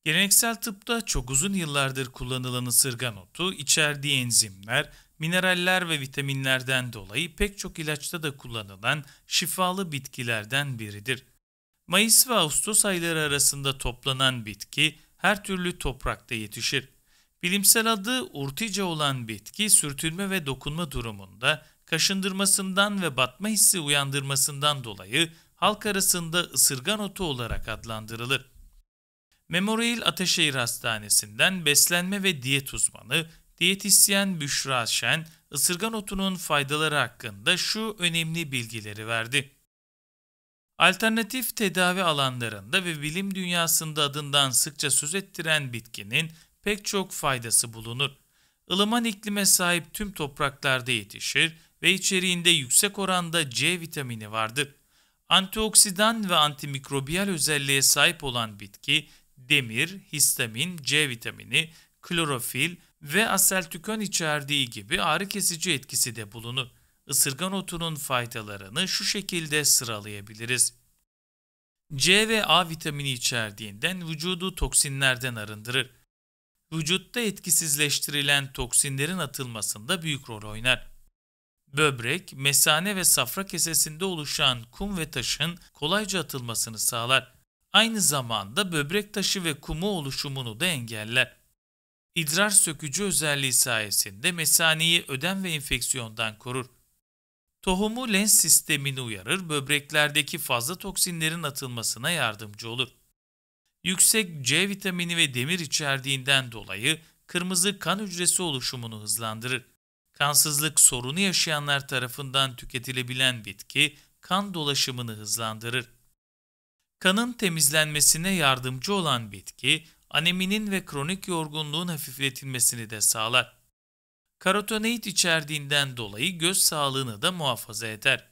Geleneksel tıpta çok uzun yıllardır kullanılan ısırgan otu, içerdiği enzimler, mineraller ve vitaminlerden dolayı pek çok ilaçta da kullanılan şifalı bitkilerden biridir. Mayıs ve Ağustos ayları arasında toplanan bitki her türlü toprakta yetişir. Bilimsel adı urtice olan bitki, sürtünme ve dokunma durumunda kaşındırmasından ve batma hissi uyandırmasından dolayı halk arasında ısırgan otu olarak adlandırılır. Memorial Ataşehir Hastanesi'nden beslenme ve diyet uzmanı, diyetisyen Büşra Şen, ısırgan otunun faydaları hakkında şu önemli bilgileri verdi. Alternatif tedavi alanlarında ve bilim dünyasında adından sıkça söz ettiren bitkinin pek çok faydası bulunur. Ilıman iklime sahip tüm topraklarda yetişir ve içeriğinde yüksek oranda C vitamini vardır. Antioksidan ve antimikrobiyal özelliğe sahip olan bitki, demir, histamin, C vitamini, klorofil ve aseltükön içerdiği gibi ağrı kesici etkisi de bulunur. Isırgan otunun faydalarını şu şekilde sıralayabiliriz. C ve A vitamini içerdiğinden vücudu toksinlerden arındırır. Vücutta etkisizleştirilen toksinlerin atılmasında büyük rol oynar. Böbrek, mesane ve safra kesesinde oluşan kum ve taşın kolayca atılmasını sağlar. Aynı zamanda böbrek taşı ve kumu oluşumunu da engeller. İdrar sökücü özelliği sayesinde mesaneyi ödem ve enfeksiyondan korur. Tohumu lenf sistemini uyarır, böbreklerdeki fazla toksinlerin atılmasına yardımcı olur. Yüksek C vitamini ve demir içerdiğinden dolayı kırmızı kan hücresi oluşumunu hızlandırır. Kansızlık sorunu yaşayanlar tarafından tüketilebilen bitki, kan dolaşımını hızlandırır. Kanın temizlenmesine yardımcı olan bitki, aneminin ve kronik yorgunluğun hafifletilmesini de sağlar. Karotenoid içerdiğinden dolayı göz sağlığını da muhafaza eder.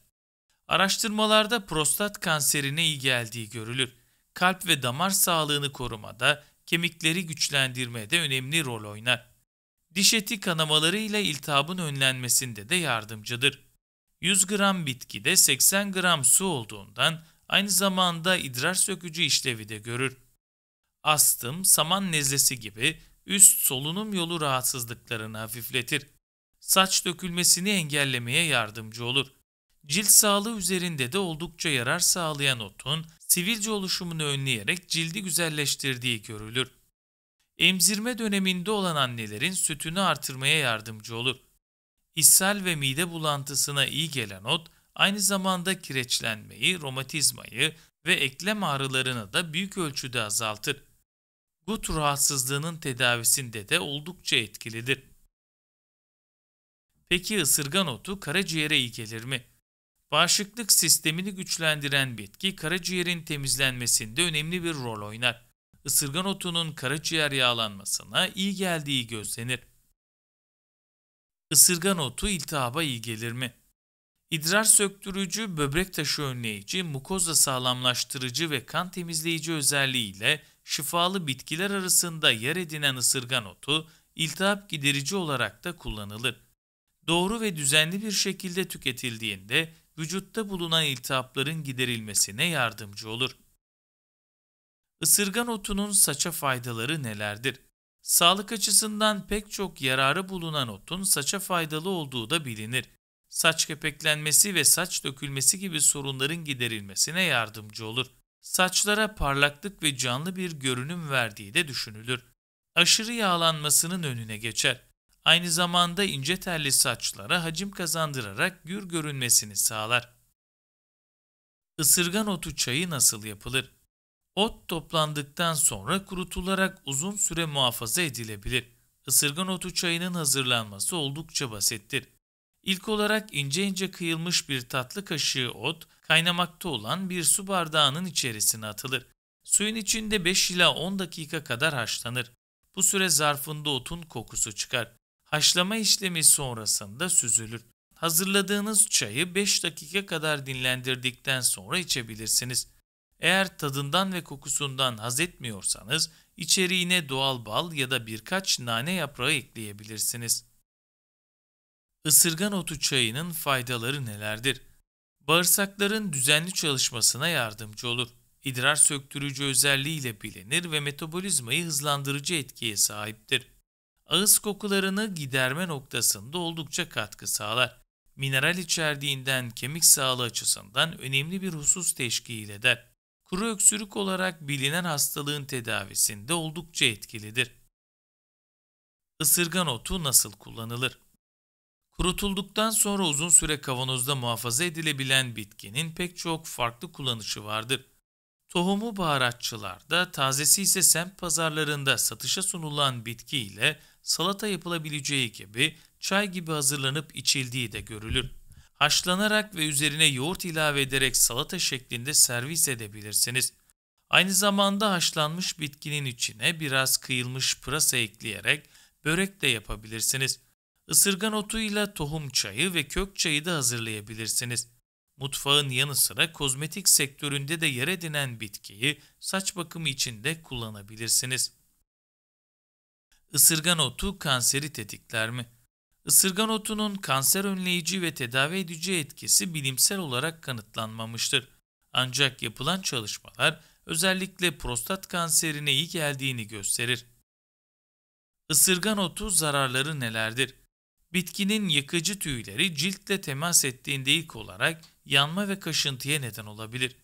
Araştırmalarda prostat kanserine iyi geldiği görülür. Kalp ve damar sağlığını korumada, kemikleri güçlendirmede önemli rol oynar. Diş eti kanamaları ile iltihabın önlenmesinde de yardımcıdır. 100 gram bitkide 80 gram su olduğundan aynı zamanda idrar sökücü işlevi de görür. Astım, saman nezlesi gibi üst solunum yolu rahatsızlıklarını hafifletir. Saç dökülmesini engellemeye yardımcı olur. Cilt sağlığı üzerinde de oldukça yarar sağlayan otun sivilce oluşumunu önleyerek cildi güzelleştirdiği görülür. Emzirme döneminde olan annelerin sütünü artırmaya yardımcı olur. İshal ve mide bulantısına iyi gelen ot, aynı zamanda kireçlenmeyi, romatizmayı ve eklem ağrılarını da büyük ölçüde azaltır. Gut rahatsızlığının tedavisinde de oldukça etkilidir. Peki ısırgan otu karaciğere iyi gelir mi? Bağışıklık sistemini güçlendiren bitki karaciğerin temizlenmesinde önemli bir rol oynar. Isırgan otunun karaciğer yağlanmasına iyi geldiği gözlenir. Isırgan otu iltihaba iyi gelir mi? İdrar söktürücü, böbrek taşı önleyici, mukoza sağlamlaştırıcı ve kan temizleyici özelliğiyle şifalı bitkiler arasında yer edinen ısırgan otu, iltihap giderici olarak da kullanılır. Doğru ve düzenli bir şekilde tüketildiğinde vücutta bulunan iltihapların giderilmesine yardımcı olur. Isırgan otunun saça faydaları nelerdir? Sağlık açısından pek çok yararı bulunan otun saça faydalı olduğu da bilinir. Saç kepeklenmesi ve saç dökülmesi gibi sorunların giderilmesine yardımcı olur. Saçlara parlaklık ve canlı bir görünüm verdiği de düşünülür. Aşırı yağlanmasının önüne geçer. Aynı zamanda ince telli saçlara hacim kazandırarak gür görünmesini sağlar. Isırgan otu çayı nasıl yapılır? Ot toplandıktan sonra kurutularak uzun süre muhafaza edilebilir. Isırgan otu çayının hazırlanması oldukça basittir. İlk olarak ince ince kıyılmış bir tatlı kaşığı ot, kaynamakta olan bir su bardağının içerisine atılır. Suyun içinde 5 ila 10 dakika kadar haşlanır. Bu süre zarfında otun kokusu çıkar. Haşlama işlemi sonrasında süzülür. Hazırladığınız çayı 5 dakika kadar dinlendirdikten sonra içebilirsiniz. Eğer tadından ve kokusundan haz etmiyorsanız içeriğine doğal bal ya da birkaç nane yaprağı ekleyebilirsiniz. Isırgan otu çayının faydaları nelerdir? Bağırsakların düzenli çalışmasına yardımcı olur. İdrar söktürücü özelliğiyle bilinir ve metabolizmayı hızlandırıcı etkiye sahiptir. Ağız kokularını giderme noktasında oldukça katkı sağlar. Mineral içerdiğinden kemik sağlığı açısından önemli bir husus teşkil eder. Kuru öksürük olarak bilinen hastalığın tedavisinde oldukça etkilidir. Isırgan otu nasıl kullanılır? Kurutulduktan sonra uzun süre kavanozda muhafaza edilebilen bitkinin pek çok farklı kullanışı vardır. Tohumu baharatçılarda, tazesi ise semt pazarlarında satışa sunulan bitki ile salata yapılabileceği gibi çay gibi hazırlanıp içildiği de görülür. Haşlanarak ve üzerine yoğurt ilave ederek salata şeklinde servis edebilirsiniz. Aynı zamanda haşlanmış bitkinin içine biraz kıyılmış pırasa ekleyerek börek de yapabilirsiniz. Isırgan otuyla tohum çayı ve kök çayı da hazırlayabilirsiniz. Mutfağın yanı sıra kozmetik sektöründe de yer edinen bitkiyi saç bakımı için de kullanabilirsiniz. Isırgan otu kanseri tetikler mi? Isırgan otunun kanser önleyici ve tedavi edici etkisi bilimsel olarak kanıtlanmamıştır. Ancak yapılan çalışmalar özellikle prostat kanserine iyi geldiğini gösterir. Isırgan otu zararları nelerdir? Bitkinin yakıcı tüyleri ciltle temas ettiğinde ilk olarak yanma ve kaşıntıya neden olabilir.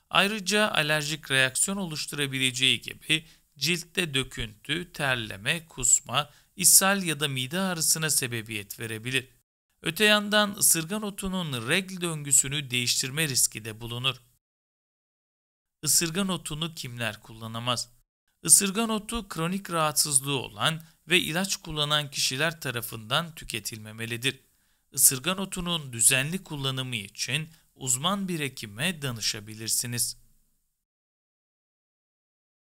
Ayrıca alerjik reaksiyon oluşturabileceği gibi ciltte döküntü, terleme, kusma, ishal ya da mide ağrısına sebebiyet verebilir. Öte yandan ısırgan otunun regl döngüsünü değiştirme riski de bulunur. Isırgan otunu kimler kullanamaz? Isırgan otu kronik rahatsızlığı olan ve ilaç kullanan kişiler tarafından tüketilmemelidir. Isırgan otunun düzenli kullanımı için uzman bir hekime danışabilirsiniz.